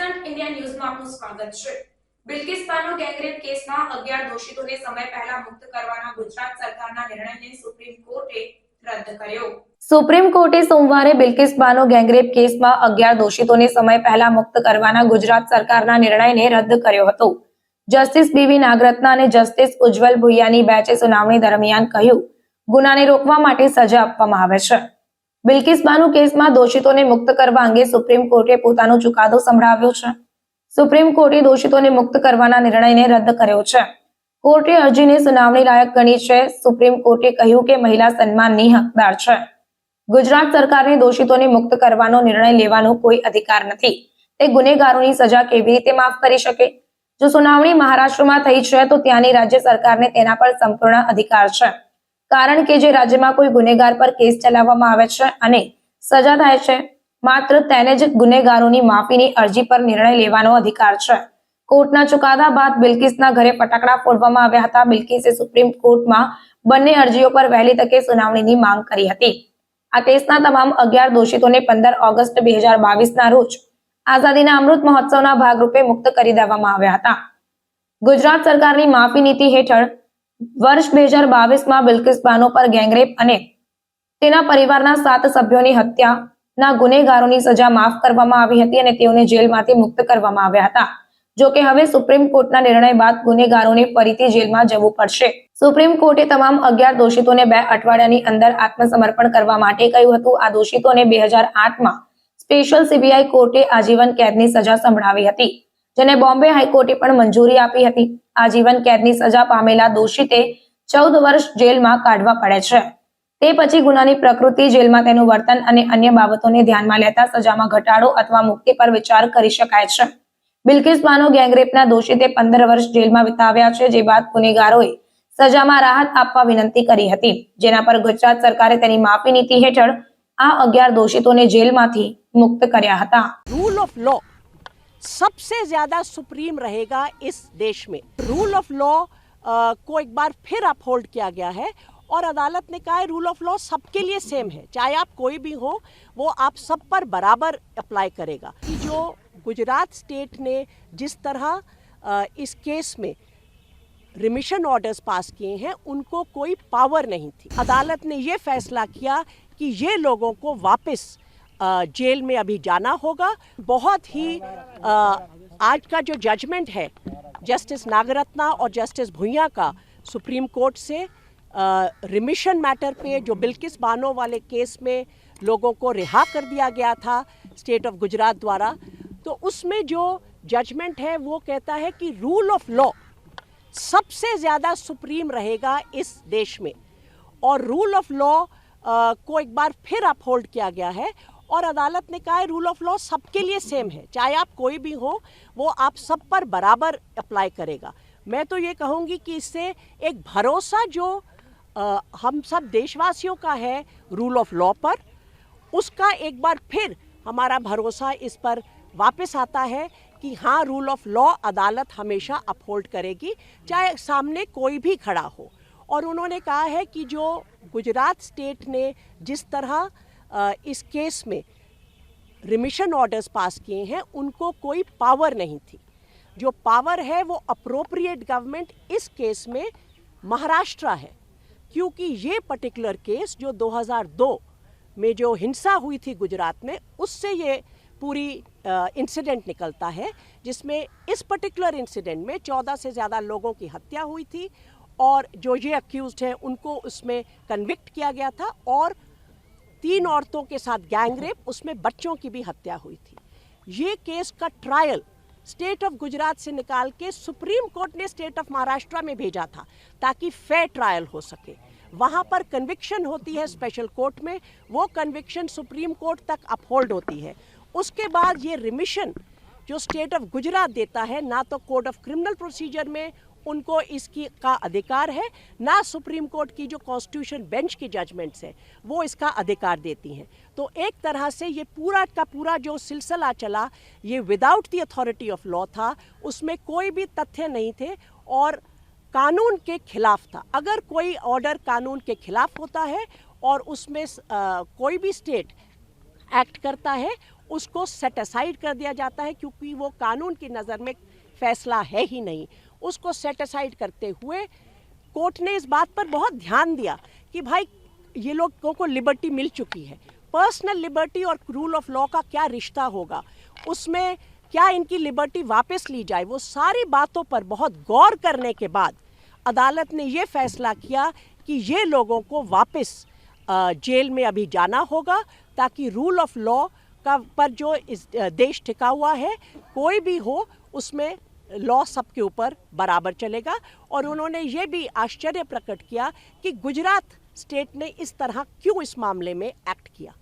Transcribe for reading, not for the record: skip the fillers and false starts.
Current India ન્યૂઝમાં આપનું સ્વાગત છે। બિલ્કિસ બાનો ગેંગરેપ કેસમાં 11 દોષિતોને સમય પહેલા મુક્ત કરવાના ગુજરાત સરકારના નિર્ણયને સુપ્રીમ કોર્ટે રદ કર્યો। સુપ્રીમ કોર્ટે સોમવારે બિલ્કિસ બાનો ગેંગરેપ કેસમાં 11 દોષિતોને સમય પહેલા મુક્ત કરવાના ગુજરાત સરકારના નિર્ણયને રદ કર્યો હતો। જસ્ટિસ બીવી નાગરત્ના અને જસ્ટિસ ઉજ્જવલ ભુઇયાની બેંચે સુનાવણી દરમિયાન કહ્યું, ગુનાને રોકવા માટે સજા આપવામાં આવે છે। બિલ્કિસ બાનો કેસમાં દોષિતોને મુક્ત કરવા અંગે સુપ્રીમ કોર્ટે પોતાનો ચુકાદો સંભળાવ્યો છે। સુપ્રીમ કોર્ટે દોષિતોને મુક્ત કરવાના નિર્ણયને રદ કર્યો છે। કોર્ટે અરજીને સુનાવણી લાયક ગણી છે। સુપ્રીમ કોર્ટે કહ્યું કે મહિલા સન્માનની હકદાર છે। ગુજરાત સરકારને દોષિતોને મુક્ત કરવાનો નિર્ણય લેવાનો કોઈ અધિકાર નથી। તે ગુનેગારોની સજા કેવી રીતે માફ કરી શકે? જો સુનાવણી મહારાષ્ટ્રમાં થઈ છે તો ત્યાંની રાજ્ય સરકારને તેના પર સંપૂર્ણ અધિકાર છે, કારણ કે જે રાજ્યમાં કોઈ ગુનેગાર પર કેસ ચલાવવામાં આવે છે અને સજા થાય છે, માત્ર તેને જ ગુનેગારોની માફીની અરજી પર નિર્ણય લેવાનો અધિકાર છે। કોર્ટના ચુકાદા બાદ બિલ્કિસના ઘરે ફટાકડા ફોડવામાં આવ્યા હતા। બિલ્કિસે સુપ્રીમ કોર્ટમાં બંને અરજીઓ પર વહેલી તકે સુનાવણીની માંગ કરી હતી। આ કેસના તમામ 11 દોષિતોને 15 ઓગસ્ટ 2022ના રોજ આઝાદીના અમૃત મહોત્સવના ભાગરૂપે મુક્ત કરી દેવામાં આવ્યા હતા। ગુજરાત સરકારની માફી નીતિ હેઠળ વર્ષ 2022માં બિલ્કિસ બાનો પર ગેંગરેપ અને તેના પરિવારના 7 સભ્યોની હત્યાના ગુનેગારોની સજા માફ કરવામાં આવી હતી અને તેઓને જેલમાંથી મુક્ત કરવામાં આવ્યા હતા। જો કે હવે સુપ્રીમ કોર્ટના નિર્ણય બાદ ગુનેગારોને ફરીથી જેલમાં જવું પડશે। સુપ્રીમ કોર્ટે તમામ 11 દોષિતોને 2 અઠવાડિયાની અંદર આત્મસમર્પણ કરવા માટે કહ્યું હતું। આ દોષિતોને 2008માં સ્પેશિયલ સીબીઆઈ કોર્ટે આજીવન કેદની સજા સંભળાવી હતી, જેને બોમ્બે હાઈકોર્ટે પણ મંજૂરી આપી હતી। આજીવન કેદની સજા પામેલા દોષિતે 14 વર્ષ જેલમાં કાઢવા પડે છે। તે પછી ગુનાની પ્રકૃતિ, જેલમાં તેનું વર્તન અને અન્ય બાબતોને ધ્યાનમાં લેતા સજામાં ઘટાડો અથવા મુક્તિ પર વિચાર કરી શકાય છે। બિલ્કિસ બાનો ગેંગરેપના દોષિતે 15 વર્ષ જેલમાં વિતાવ્યા છે, જે બાદ ગુનેગારોએ સજામાં રાહત આપવા વિનંતી કરી હતી, જેના પર ગુજરાત સરકારે તેની માફી નીતિ હેઠળ આ 11 દોષિતોને જેલમાંથી मुक्त કર્યા હતા। रूल ऑफ लॉ सबसे ज्यादा सुप्रीम रहेगा इस देश में। रूल ऑफ लॉ को एक बार फिर अपहोल्ड किया गया है और अदालत ने कहा है रूल ऑफ लॉ सबके लिए सेम है, चाहे आप कोई भी हो, वो आप सब पर बराबर अप्लाई करेगा। जो गुजरात स्टेट ने जिस तरह इस केस में रिमिशन ऑर्डर्स पास किए हैं, उनको कोई पावर नहीं थी। अदालत ने ये फैसला किया कि ये लोगों को वापस जेल में अभी जाना होगा। बहुत ही आज का जो जजमेंट है जस्टिस नागरत्ना और जस्टिस भुइया का सुप्रीम कोर्ट से रिमिशन मैटर पे, जो बिल्किस बानो वाले केस में लोगों को रिहा कर दिया गया था स्टेट ऑफ गुजरात द्वारा, तो उसमें जो जजमेंट है वो कहता है कि रूल ऑफ लॉ सबसे ज़्यादा सुप्रीम रहेगा इस देश में। और रूल ऑफ लॉ को एक बार फिर अपहोल्ड किया गया है और अदालत ने कहा है रूल ऑफ लॉ सबके लिए सेम है, चाहे आप कोई भी हो, वो आप सब पर बराबर अप्लाई करेगा। मैं तो ये कहूँगी कि इससे एक भरोसा जो हम सब देशवासियों का है रूल ऑफ लॉ पर, उसका एक बार फिर हमारा भरोसा इस पर वापस आता है कि हाँ, रूल ऑफ लॉ अदालत हमेशा अपहोल्ड करेगी, चाहे सामने कोई भी खड़ा हो। और उन्होंने कहा है कि जो गुजरात स्टेट ने जिस तरह इस केस में रिमिशन ऑर्डर्स पास किए हैं, उनको कोई पावर नहीं थी। जो पावर है वो अप्रोप्रिएट गवर्नमेंट इस केस में महाराष्ट्र है, क्योंकि ये पर्टिकुलर केस जो 2002 में जो हिंसा हुई थी गुजरात में, उससे ये पूरी इंसिडेंट निकलता है, जिसमें इस पर्टिकुलर इंसिडेंट में 14 से ज़्यादा लोगों की हत्या हुई थी और जो ये अक्यूज्ड हैं उनको उसमें कन्विक्ट किया गया था और 3 औरतों के साथ गैंगरेप, उसमें बच्चों की भी हत्या हुई थी। ये केस का ट्रायल स्टेट ऑफ गुजरात से निकाल के सुप्रीम कोर्ट ने स्टेट ऑफ महाराष्ट्र में भेजा था ताकि फेयर ट्रायल हो सके। वहाँ पर कन्विक्शन होती है स्पेशल कोर्ट में, वो कन्विक्शन सुप्रीम कोर्ट तक अपहोल्ड होती है। उसके बाद ये रिमिशन जो स्टेट ऑफ गुजरात देता है, ना तो कोड ऑफ क्रिमिनल प्रोसीजर में उनको इसकी का अधिकार है, ना सुप्रीम कोर्ट की जो कॉन्स्टिट्यूशन बेंच की जजमेंट्स है वो इसका अधिकार देती हैं। तो एक तरह से ये पूरा का पूरा जो सिलसिला चला, ये without the authority of law था, उसमें कोई भी तथ्य नहीं थे और कानून के खिलाफ था। अगर कोई ऑर्डर कानून के खिलाफ होता है और उसमें कोई भी स्टेट एक्ट करता है उसको सेट असाइड कर दिया जाता है, क्योंकि वो कानून की नज़र में फैसला है ही नहीं। उसको सेट असाइड करते हुए कोर्ट ने इस बात पर बहुत ध्यान दिया कि भाई ये लोगों को लिबर्टी मिल चुकी है, पर्सनल लिबर्टी और रूल ऑफ लॉ का क्या रिश्ता होगा, उसमें क्या इनकी लिबर्टी वापस ली जाए। वो सारी बातों पर बहुत गौर करने के बाद अदालत ने ये फैसला किया कि ये लोगों को वापस जेल में अभी जाना होगा, ताकि रूल ऑफ लॉ का पर जो इस देश टिका हुआ है, कोई भी हो उसमें लॉ सबके ऊपर बराबर चलेगा। और उन्होंने ये भी आश्चर्य प्रकट किया कि गुजरात स्टेट ने इस तरह क्यों इस मामले में एक्ट किया।